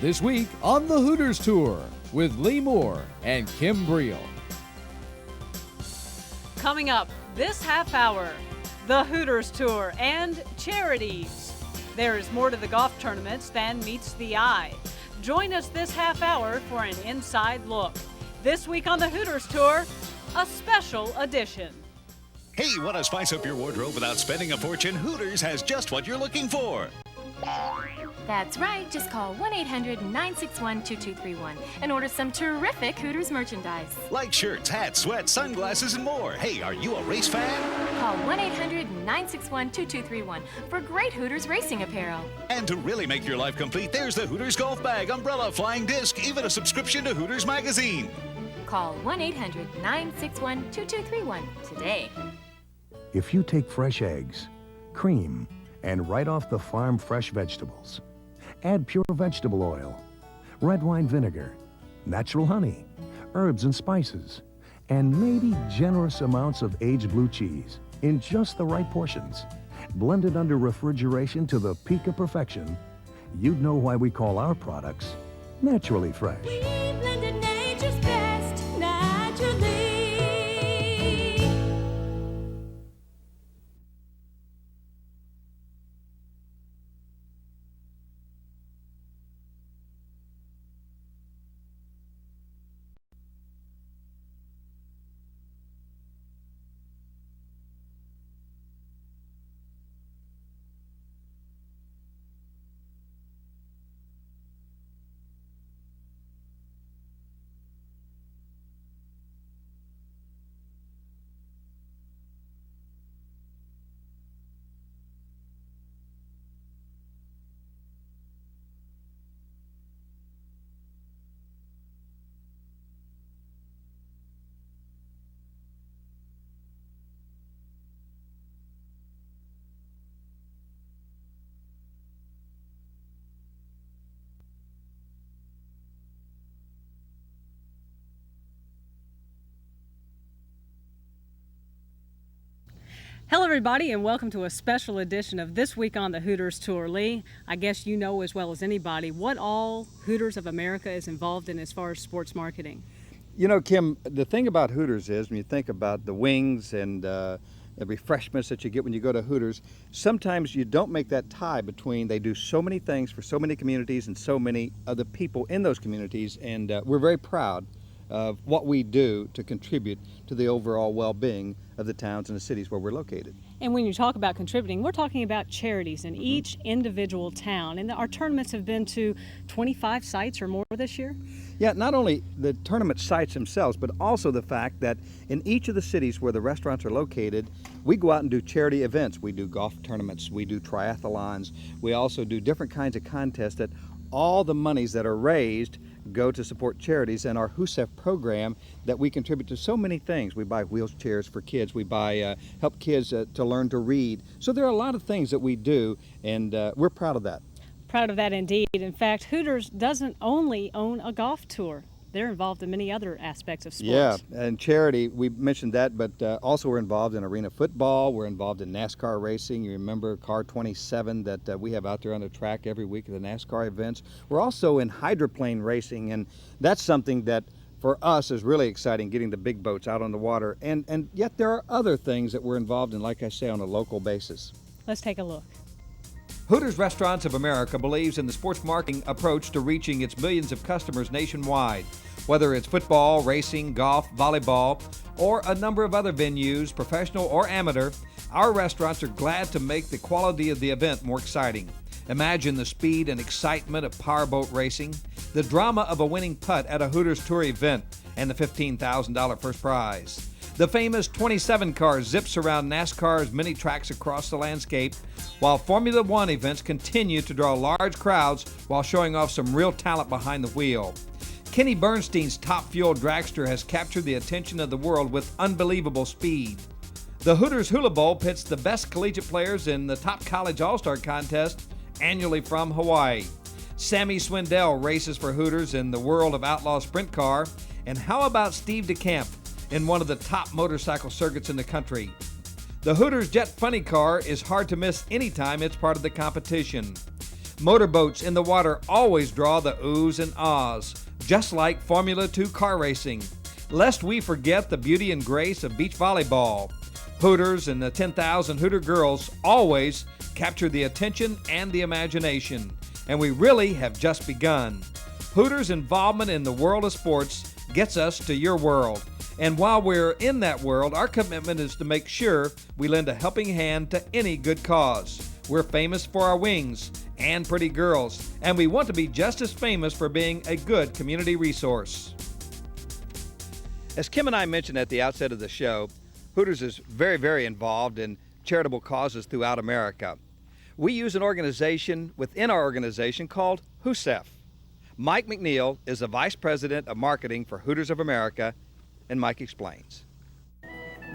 This week on the Hooters Tour with Lee Moore and Kim Briel. Coming up this half hour, the Hooters Tour and charities. There is more to the golf tournaments than meets the eye. Join us this half hour for an inside look. This week on the Hooters Tour, a special edition. Hey, want to spice up your wardrobe without spending a fortune? Hooters has just what you're looking for. That's right. Just call 1-800-961-2231 and order some terrific Hooters merchandise. Like shirts, hats, sweats, sunglasses, and more. Hey, are you a race fan? Call 1-800-961-2231 for great Hooters racing apparel. And to really make your life complete, there's the Hooters golf bag, umbrella, flying disc, even a subscription to Hooters magazine. Call 1-800-961-2231 today. If you take fresh eggs, cream, and right off the farm fresh vegetables, add pure vegetable oil, red wine vinegar, natural honey, herbs and spices, and maybe generous amounts of aged blue cheese in just the right portions, blended under refrigeration to the peak of perfection, you'd know why we call our products naturally fresh. We blended nature's best, naturally. Hello, everybody, and welcome to a special edition of This Week on the Hooters Tour. Lee, I guess you know as well as anybody what all Hooters of America is involved in as far as sports marketing. You know, Kim, the thing about Hooters is when you think about the wings and the refreshments that you get when you go to Hooters, sometimes you don't make that tie between they do so many things for so many communities and so many other people in those communities, and we're very proud of what we do to contribute to the overall well-being of the towns and the cities where we're located. And when you talk about contributing, we're talking about charities in each individual town. And our tournaments have been to 25 sites or more this year. Yeah, not only the tournament sites themselves, but also the fact that in each of the cities where the restaurants are located, we go out and do charity events. We do golf tournaments, we do triathlons, we also do different kinds of contests that all the monies that are raised go to support charities, and our HUSEF program that we contribute to so many things. We buy wheelchairs for kids, we buy help kids to learn to read. So there are a lot of things that we do, and we're proud of that. Proud of that indeed. In fact, Hooters doesn't only own a golf tour. They're involved in many other aspects of sports. Yeah, and charity, we mentioned that, but also we're involved in arena football, we're involved in NASCAR racing. You remember Car 27 that we have out there on the track every week at the NASCAR events. We're also in hydroplane racing, and that's something that for us is really exciting, getting the big boats out on the water. And yet there are other things that we're involved in, like I say, on a local basis. Let's take a look. Hooters Restaurants of America believes in the sports marketing approach to reaching its millions of customers nationwide. Whether it's football, racing, golf, volleyball, or a number of other venues, professional or amateur, our restaurants are glad to make the quality of the event more exciting. Imagine the speed and excitement of powerboat racing, the drama of a winning putt at a Hooters Tour event, and the $15,000 first prize. The famous 27 car zips around NASCAR's many tracks across the landscape, while Formula One events continue to draw large crowds while showing off some real talent behind the wheel. Kenny Bernstein's Top Fuel dragster has captured the attention of the world with unbelievable speed. The Hooters Hula Bowl pits the best collegiate players in the Top College All-Star contest annually from Hawaii. Sammy Swindell races for Hooters in the World of Outlaw Sprint Car. And how about Steve DeCamp in one of the top motorcycle circuits in the country? The Hooters Jet Funny Car is hard to miss anytime it's part of the competition. Motorboats in the water always draw the oohs and ahs, just like Formula 2 car racing. Lest we forget the beauty and grace of beach volleyball. Hooters and the 10,000 Hooter girls always capture the attention and the imagination, and we really have just begun. Hooters' involvement in the world of sports gets us to your world, and while we're in that world, our commitment is to make sure we lend a helping hand to any good cause. We're famous for our wings and pretty girls, and we want to be just as famous for being a good community resource. As Kim and I mentioned at the outset of the show, Hooters is very, very involved in charitable causes throughout America. We use an organization within our organization called HOOSEF. Mike McNeil is the Vice President of Marketing for Hooters of America, and Mike explains.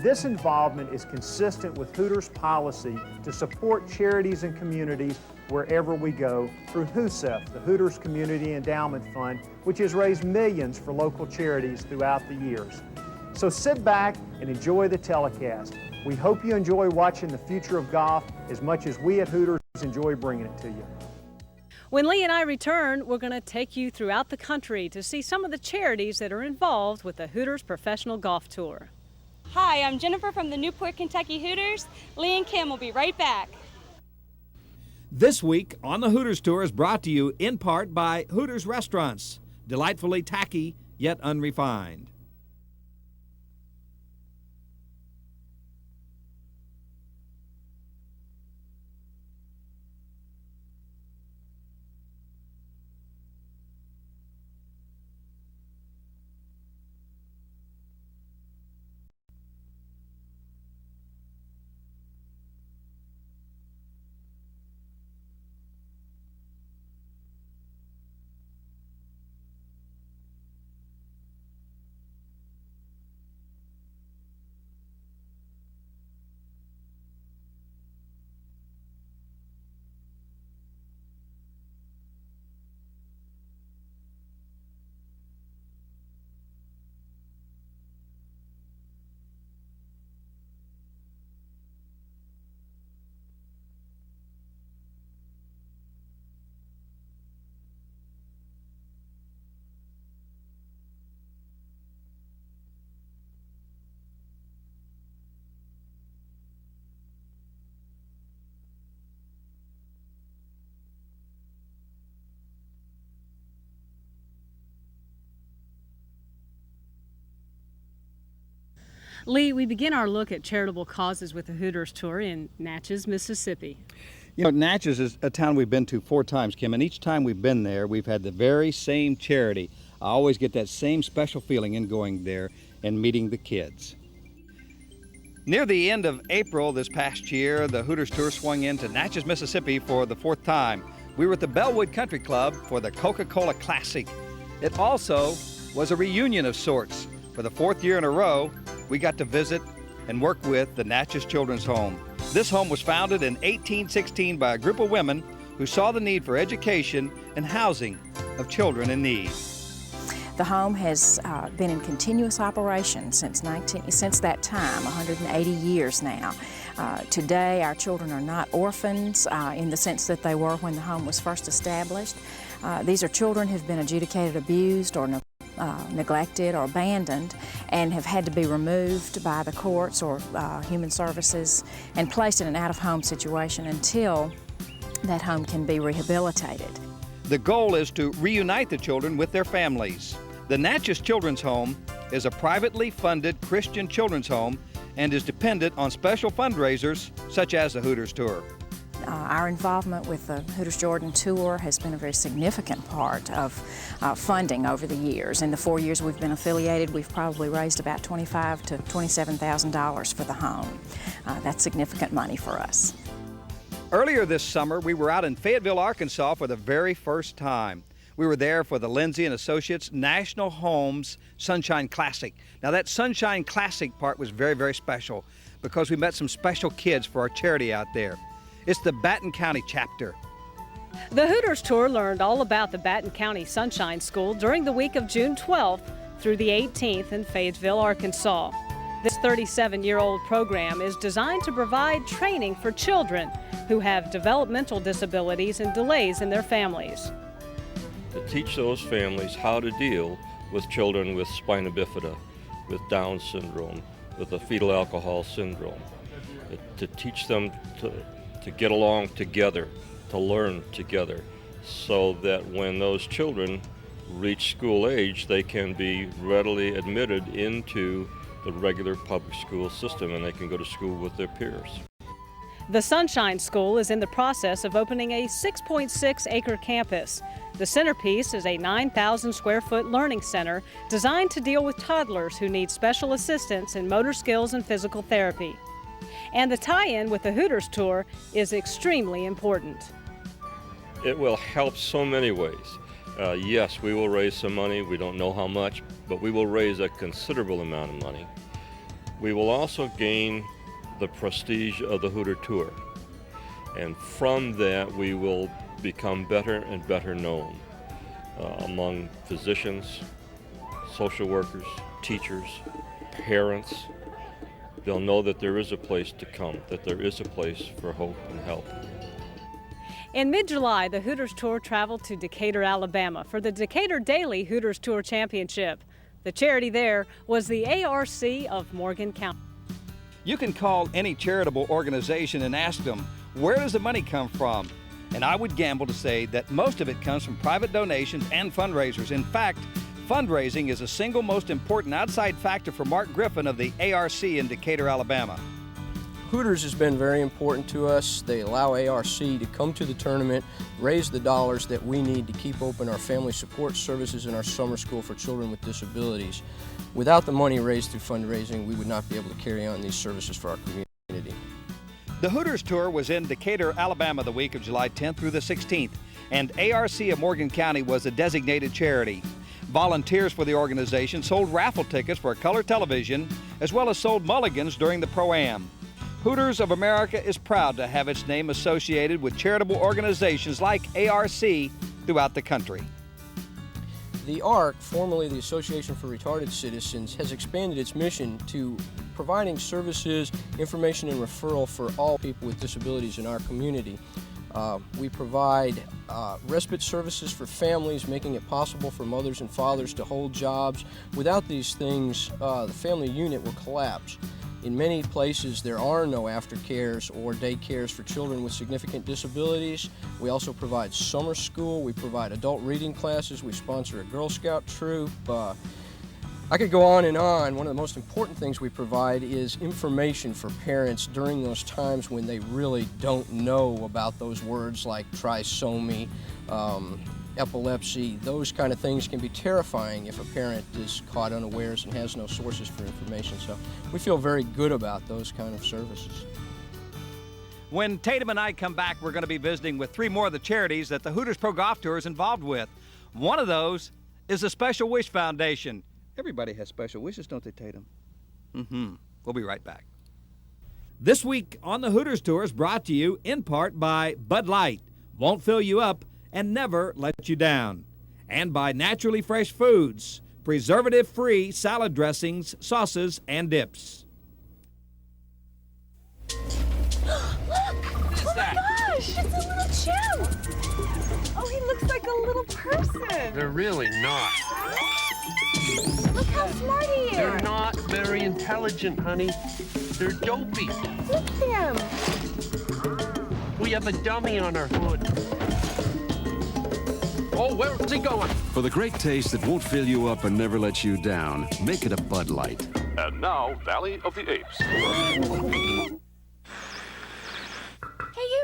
This involvement is consistent with Hooters' policy to support charities and communities wherever we go through HOOSEF, the Hooters Community Endowment Fund, which has raised millions for local charities throughout the years. So sit back and enjoy the telecast. We hope you enjoy watching the future of golf as much as we at Hooters enjoy bringing it to you. When Lee and I return, we're going to take you throughout the country to see some of the charities that are involved with the Hooters Professional Golf Tour. Hi, I'm Jennifer from the Newport, Kentucky Hooters. Lee and Kim will be right back. This week on the Hooters Tour is brought to you in part by Hooters Restaurants, delightfully tacky yet unrefined. Lee, we begin our look at charitable causes with the Hooters Tour in Natchez, Mississippi. You know, Natchez is a town we've been to 4 times, Kim, and each time we've been there, we've had the very same charity. I always get that same special feeling in going there and meeting the kids. Near the end of April this past year, the Hooters Tour swung into Natchez, Mississippi for the 4th time. We were at the Bellwood Country Club for the Coca-Cola Classic. It also was a reunion of sorts. For the 4th year in a row, we got to visit and work with the Natchez Children's Home. This home was founded in 1816 by a group of women who saw the need for education and housing of children in need. The home has been in continuous operation since that time, 180 years now. Today, our children are not orphans in the sense that they were when the home was first established. These are children who've been adjudicated abused or neglected or abandoned and have had to be removed by the courts or human services and placed in an out-of-home situation until that home can be rehabilitated. The goal is to reunite the children with their families. The Natchez Children's Home is a privately funded Christian children's home and is dependent on special fundraisers such as the Hooters Tour. Our involvement with the Hooters Jordan Tour has been a very significant part of funding over the years. In the 4 years we've been affiliated, we've probably raised about $25,000 to $27,000 for the home. That's significant money for us. Earlier this summer, we were out in Fayetteville, Arkansas for the very first time. We were there for the Lindsay and Associates National Homes Sunshine Classic. Now that Sunshine Classic part was very, very special because we met some special kids for our charity out there. It's the Baton County chapter. The Hooters Tour learned all about the Baton County Sunshine School during the week of June 12th through the 18th in Fayetteville, Arkansas. This 37-year-old program is designed to provide training for children who have developmental disabilities and delays in their families. To teach those families how to deal with children with spina bifida, with Down syndrome, with a fetal alcohol syndrome, to teach them to get along together, to learn together, so that when those children reach school age, they can be readily admitted into the regular public school system and they can go to school with their peers. The Sunshine School is in the process of opening a 6.6-acre campus. The centerpiece is a 9,000 square foot learning center designed to deal with toddlers who need special assistance in motor skills and physical therapy. And the tie-in with the Hooters Tour is extremely important. It will help so many ways. Yes, we will raise some money. We don't know how much, but we will raise a considerable amount of money. We will also gain the prestige of the Hooter Tour. And from that, we will become better and better known among physicians, social workers, teachers, parents. They'll know that there is a place to come, that there is a place for hope and help. In mid-July, the Hooters Tour traveled to Decatur, Alabama for the Decatur Daily Hooters Tour Championship. The charity there was the ARC of Morgan County. You can call any charitable organization and ask them, where does the money come from? And I would gamble to say that most of it comes from private donations and fundraisers. In fact, fundraising is the single most important outside factor for Mark Griffin of the ARC in Decatur, Alabama. Hooters has been very important to us. They allow ARC to come to the tournament, raise the dollars that we need to keep open our family support services and our summer school for children with disabilities. Without the money raised through fundraising, we would not be able to carry on these services for our community. The Hooters Tour was in Decatur, Alabama the week of July 10th through the 16th, and ARC of Morgan County was a designated charity. Volunteers for the organization sold raffle tickets for a color television, as well as sold mulligans during the Pro-Am. Hooters of America is proud to have its name associated with charitable organizations like ARC throughout the country. The ARC, formerly the Association for Retarded Citizens, has expanded its mission to providing services, information, and referral for all people with disabilities in our community. We provide respite services for families, making it possible for mothers and fathers to hold jobs. Without these things, the family unit will collapse. In many places, there are no aftercares or daycares for children with significant disabilities. We also provide summer school. We provide adult reading classes. We sponsor a Girl Scout troop. I could go on and on. One of the most important things we provide is information for parents during those times when they really don't know about those words like trisomy, epilepsy. Those kind of things can be terrifying if a parent is caught unawares and has no sources for information. So we feel very good about those kind of services. When Tatum and I come back, we're going to be visiting with 3 more of the charities that the Hooters Pro Golf Tour is involved with. One of those is the Special Wish Foundation. Everybody has special wishes, don't they, Tatum? We'll be right back. This week on the Hooters Tour is brought to you in part by Bud Light. Won't fill you up and never let you down. And by Naturally Fresh Foods, preservative-free salad dressings, sauces, and dips. What is that? Oh my gosh, it's a little chimp. Oh, he looks like a little person. They're really not. Look how smart he is. They're not very intelligent, honey. They're dopey. Look at him. We have a dummy on our hood. Oh, where's he going? For the great taste that won't fill you up and never let you down, make it a Bud Light. And now, Valley of the Apes. Hey,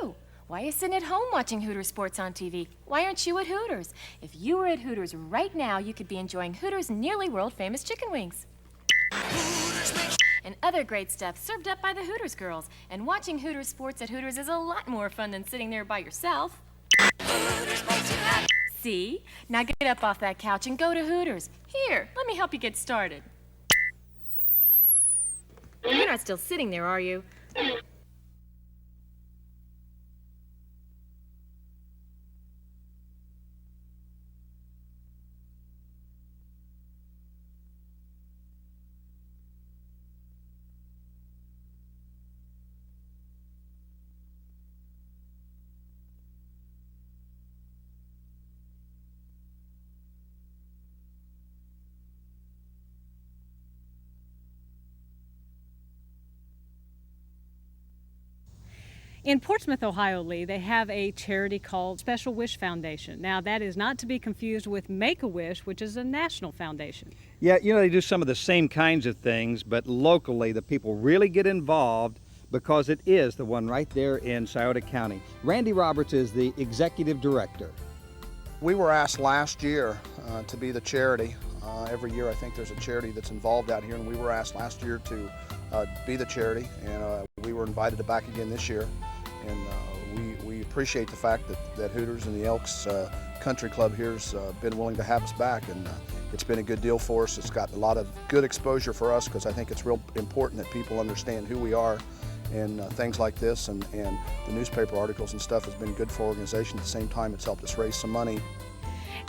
you! Why are you sitting at home watching Hooters sports on TV? Why aren't you at Hooters? If you were at Hooters right now, you could be enjoying Hooters' nearly world-famous chicken wings. And other great stuff served up by the Hooters girls. And watching Hooters sports at Hooters is a lot more fun than sitting there by yourself. See? Now get up off that couch and go to Hooters. Here, let me help you get started. You're not still sitting there, are you? In Portsmouth, Ohio, Lee, they have a charity called Special Wish Foundation. Now, that is not to be confused with Make-A-Wish, which is a national foundation. Yeah, you know, they do some of the same kinds of things, but locally the people really get involved because it is the one right there in Scioto County. Randy Roberts is the executive director. We were asked last year to be the charity. Every year I think there's a charity that's involved out here, and we were asked last year to be the charity, and we were invited back again this year. And we appreciate the fact that Hooters and the Elks Country Club here's been willing to have us back, and it's been a good deal for us. It's got a lot of good exposure for us because I think it's real important that people understand who we are, and things like this, and the newspaper articles and stuff has been good for our organization. At the same time, it's helped us raise some money.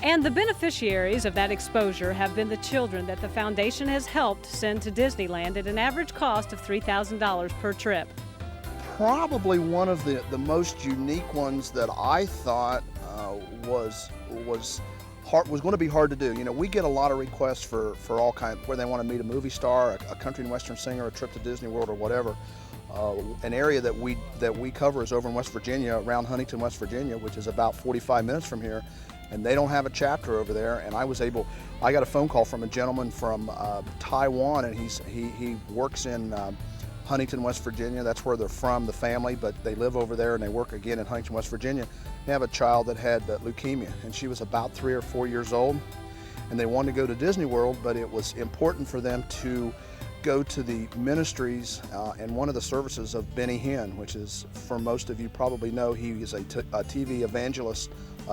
And the beneficiaries of that exposure have been the children that the foundation has helped send to Disneyland at an average cost of $3,000 per trip. Probably one of the most unique ones that I thought was going to be hard to do. You know, we get a lot of requests for all kinds, where they want to meet a movie star, a country and western singer, a trip to Disney World or whatever. An area that we cover is over in West Virginia, around Huntington, West Virginia, which is about 45 minutes from here, and they don't have a chapter over there. And I got a phone call from a gentleman from Taiwan, and he works in Huntington, West Virginia. That's where they're from, the family, but they live over there and they work again in Huntington, West Virginia. They have a child that had leukemia, and she was about 3 or 4 years old, and they wanted to go to Disney World, but it was important for them to go to the ministries and one of the services of Benny Hinn, which is, for most of you probably know, he is a TV evangelist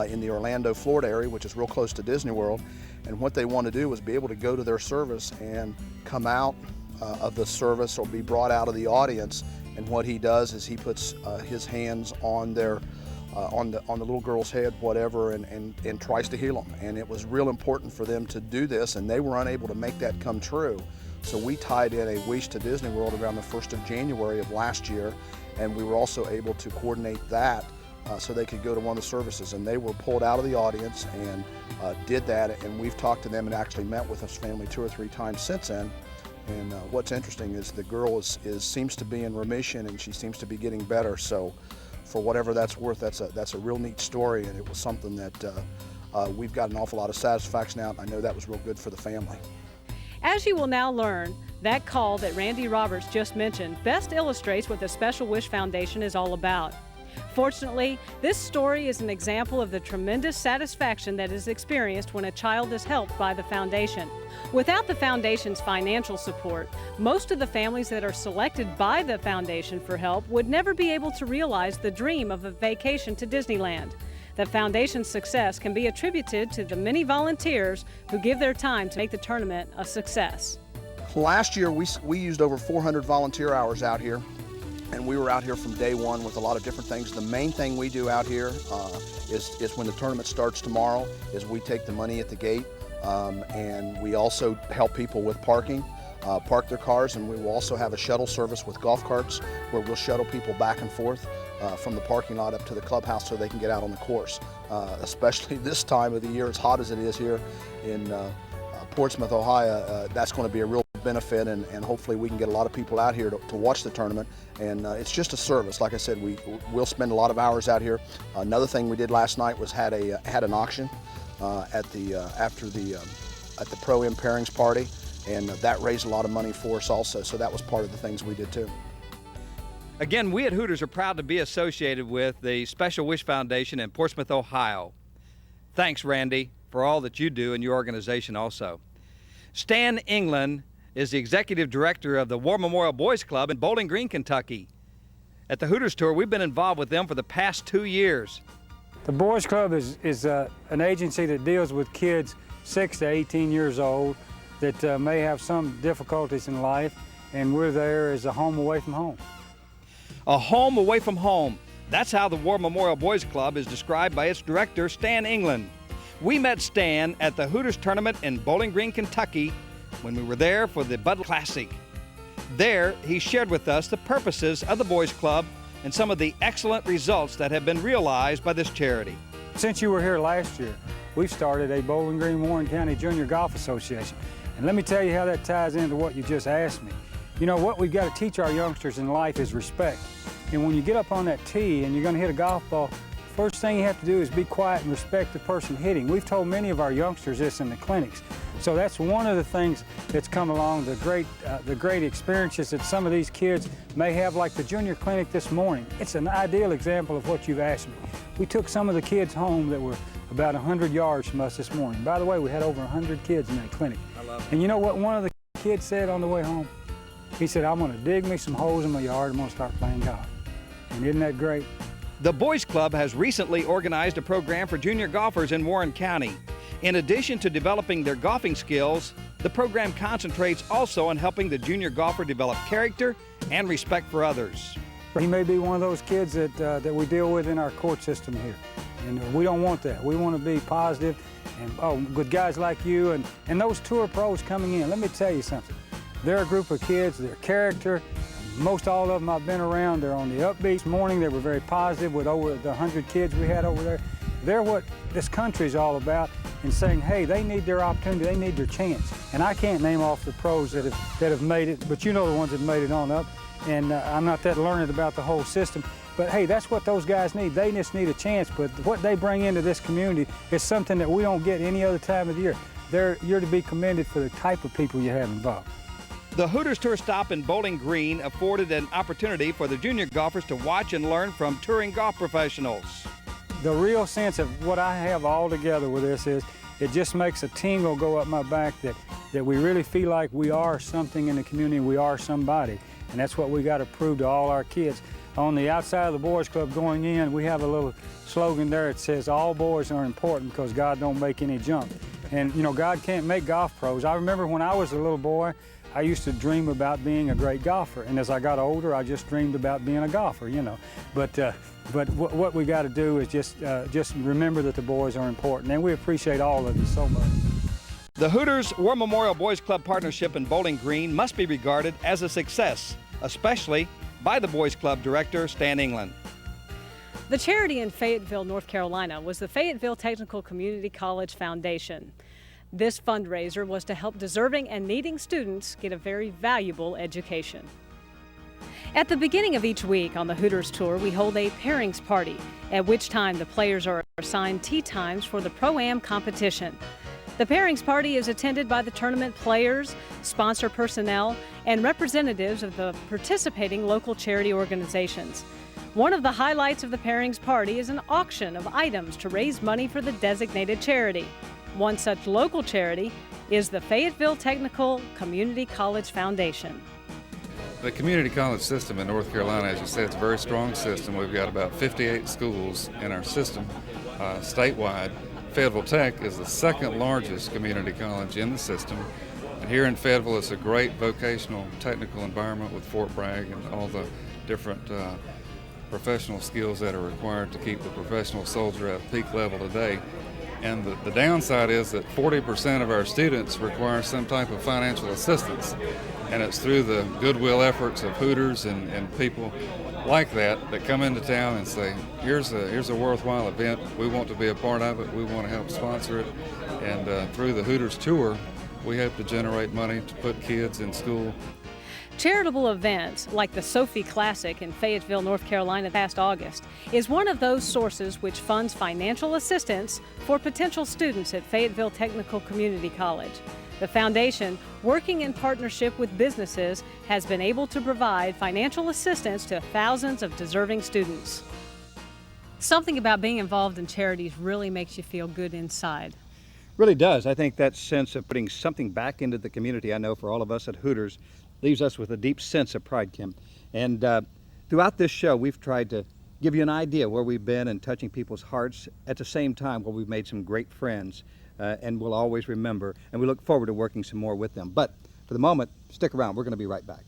in the Orlando, Florida area, which is real close to Disney World. And what they want to do is be able to go to their service and come out of the service or be brought out of the audience. And what he does is he puts his hands on their on the little girl's head, whatever, and tries to heal them. And it was real important for them to do this, and they were unable to make that come true. So we tied in a Wish to Disney World around the 1st of January of last year, and we were also able to coordinate that so they could go to one of the services. And they were pulled out of the audience and did that, and we've talked to them and actually met with this family 2 or 3 times since then. And what's interesting is the girl seems to be in remission, and she seems to be getting better. So for whatever that's worth, that's a real neat story, and it was something that we've got an awful lot of satisfaction out. I know that was real good for the family. As you will now learn, that call that Randy Roberts just mentioned best illustrates what the Special Wish Foundation is all about. Fortunately, this story is an example of the tremendous satisfaction that is experienced when a child is helped by the foundation. Without the foundation's financial support, most of the families that are selected by the foundation for help would never be able to realize the dream of a vacation to Disneyland. The foundation's success can be attributed to the many volunteers who give their time to make the tournament a success. Last year, we used over 400 volunteer hours out here, and we were out here from day one with a lot of different things. The main thing we do out here is when the tournament starts tomorrow, is we take the money at the gate, and we also help people with parking, park their cars, and we will also have a shuttle service with golf carts where we'll shuttle people back and forth from the parking lot up to the clubhouse so they can get out on the course. Especially this time of the year, as hot as it is here in Portsmouth, Ohio, that's going to be a real benefit, and hopefully we can get a lot of people out here to watch the tournament. And it's just a service. Like I said, we'll spend a lot of hours out here. Another thing we did last night was had an auction at the Pro-Am pairings party, and that raised a lot of money for us also. So that was part of the things we did too. Again, we at Hooters are proud to be associated with the Special Wish Foundation in Portsmouth, Ohio. Thanks, Randy, for all that you do in your organization also. Stan England is the executive director of the War Memorial Boys Club in Bowling Green, Kentucky. At the Hooters Tour, we've been involved with them for the past 2 years. The Boys Club is an agency that deals with kids 6 to 18 years old that may have some difficulties in life, and we're there as a home away from home. A home away from home. That's how the War Memorial Boys Club is described by its director, Stan England. We met Stan at the Hooters tournament in Bowling Green, Kentucky, when we were there for the Bud Classic. There, he shared with us the purposes of the Boys Club and some of the excellent results that have been realized by this charity. Since you were here last year, we've started a Bowling Green Warren County Junior Golf Association. And let me tell you how that ties into what you just asked me. You know, what we've got to teach our youngsters in life is respect. And when you get up on that tee and you're going to hit a golf ball, first thing you have to do is be quiet and respect the person hitting. We've told many of our youngsters this in the clinics. So that's one of the things that's come along, the great experiences that some of these kids may have, like the junior clinic this morning. It's an ideal example of what you've asked me. We took some of the kids home that were about 100 yards from us this morning. By the way, we had over 100 kids in that clinic. I love it. And you know what one of the kids said on the way home? He said, I'm going to dig me some holes in my yard, I'm going to start playing golf. And isn't that great? The Boys Club has recently organized a program for junior golfers in Warren County. In addition to developing their golfing skills, the program concentrates also on helping the junior golfer develop character and respect for others. He may be one of those kids that we deal with in our court system here. And we don't want that. We want to be positive and with guys like you and those tour pros coming in. Let me tell you something. They're a group of kids, their character, most all of them I've been around, they're on the upbeat morning. They were very positive with over the 100 kids we had over there. They're what this country's all about and saying, hey, they need their opportunity, they need their chance. And I can't name off the pros that have made it, but you know the ones that made it on up. And I'm not that learned about the whole system. But hey, that's what those guys need. They just need a chance. But what they bring into this community is something that we don't get any other time of the year. You're to be commended for the type of people you have involved. The Hooters Tour stop in Bowling Green afforded an opportunity for the junior golfers to watch and learn from touring golf professionals. The real sense of what I have all together with this is it just makes a tingle go up my back that we really feel like we are something in the community, we are somebody. And that's what we got to prove to all our kids. On the outside of the Boys Club going in, we have a little slogan there that says, all boys are important because God don't make any junk. And you know, God can't make golf pros. I remember when I was a little boy, I used to dream about being a great golfer, and as I got older, I just dreamed about being a golfer, you know. But what we got to do is just remember that the boys are important, and we appreciate all of you so much. The Hooters War Memorial Boys Club partnership in Bowling Green must be regarded as a success, especially by the Boys Club director, Stan England. The charity in Fayetteville, North Carolina was the Fayetteville Technical Community College Foundation. This fundraiser was to help deserving and needing students get a very valuable education. At the beginning of each week on the Hooters Tour, we hold a pairings party, at which time the players are assigned tee times for the Pro-Am competition. The pairings party is attended by the tournament players, sponsor personnel, and representatives of the participating local charity organizations. One of the highlights of the pairings party is an auction of items to raise money for the designated charity. One such local charity is the Fayetteville Technical Community College Foundation. The community college system in North Carolina, as you said, it's a very strong system. We've got about 58 schools in our system statewide. Fayetteville Tech is the second largest community college in the system. And here in Fayetteville, it's a great vocational technical environment with Fort Bragg and all the different professional skills that are required to keep the professional soldier at peak level today. And the downside is that 40% of our students require some type of financial assistance. And it's through the goodwill efforts of Hooters and people like that come into town and say, here's a worthwhile event. We want to be a part of it. We want to help sponsor it. And through the Hooters Tour, we hope to generate money to put kids in school. Charitable events like the Sophie Classic in Fayetteville, North Carolina past August is one of those sources which funds financial assistance for potential students at Fayetteville Technical Community College. The foundation, working in partnership with businesses, has been able to provide financial assistance to thousands of deserving students. Something about being involved in charities really makes you feel good inside. Really does. I think that sense of putting something back into the community, I know for all of us at Hooters, leaves us with a deep sense of pride, Kim. And throughout this show, we've tried to give you an idea where we've been and touching people's hearts at the same time where we've made some great friends and we'll always remember, and we look forward to working some more with them. But for the moment, stick around. We're going to be right back.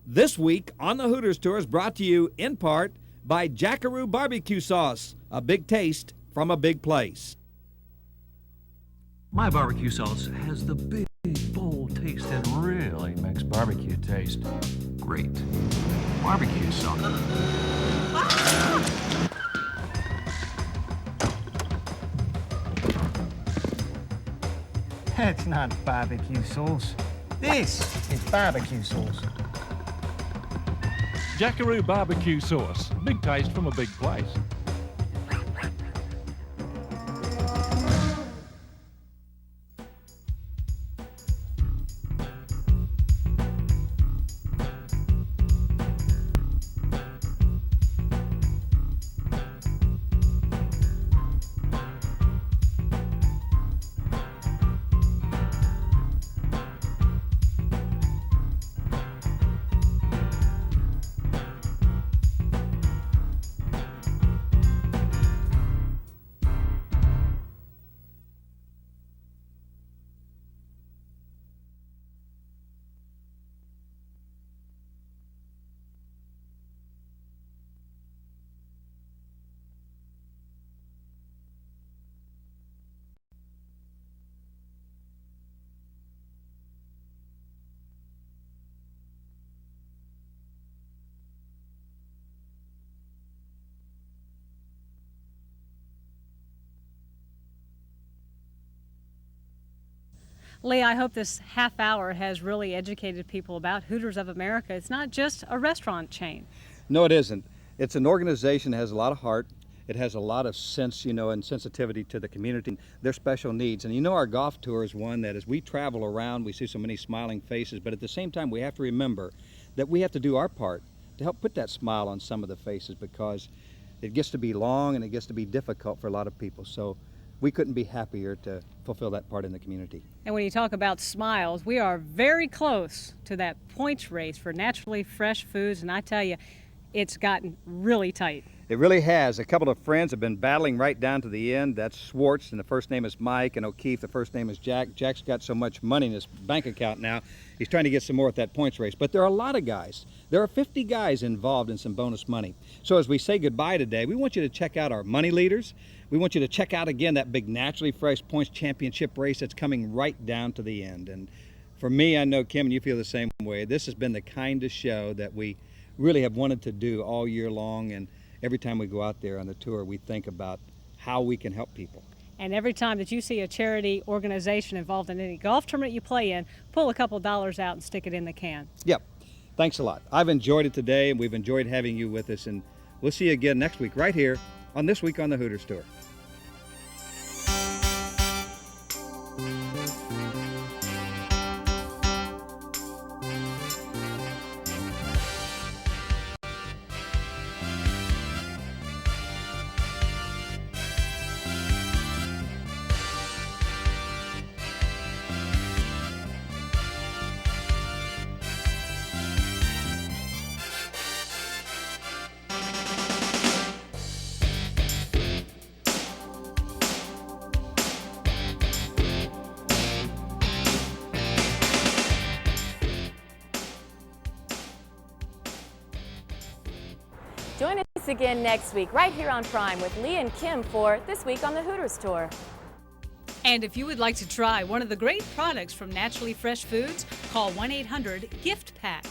This week on the Hooters Tour is brought to you in part by Jackaroo Barbecue Sauce, a big taste from a big place. My barbecue sauce has the big, bold taste that really makes barbecue taste great. Barbecue sauce. That's not barbecue sauce. This is barbecue sauce. Jackaroo barbecue sauce. Big taste from a big place. Lee, I hope this half hour has really educated people about Hooters of America. It's not just a restaurant chain. No, it isn't. It's an organization that has a lot of heart. It has a lot of sense, and sensitivity to the community, their special needs. And our golf tour is one that as we travel around, we see so many smiling faces, but at the same time, we have to remember that we have to do our part to help put that smile on some of the faces, because it gets to be long and it gets to be difficult for a lot of people. So we couldn't be happier to fulfill that part in the community. And when you talk about smiles, we are very close to that points race for naturally fresh foods, and I tell you, it's gotten really tight. It really has. A couple of friends have been battling right down to the end. That's Schwartz, and the first name is Mike, and O'Keefe, the first name is Jack. Jack's got so much money in his bank account now, he's trying to get some more at that points race. But there are a lot of guys. There are 50 guys involved in some bonus money. So as we say goodbye today, we want you to check out our money leaders. We want you to check out again that big Naturally Fresh Points Championship race that's coming right down to the end. And for me, I know, Kim, and you feel the same way, this has been the kind of show that we really have wanted to do all year long, and every time we go out there on the tour, we think about how we can help people. And every time that you see a charity organization involved in any golf tournament you play in, pull a couple dollars out and stick it in the can. Yep. Thanks a lot. I've enjoyed it today, and we've enjoyed having you with us, and we'll see you again next week right here on This Week on the Hooters Tour. Join us again next week right here on Prime with Lee and Kim for This Week on the Hooters Tour. And if you would like to try one of the great products from Naturally Fresh Foods, call 1-800-GIFT-PACK.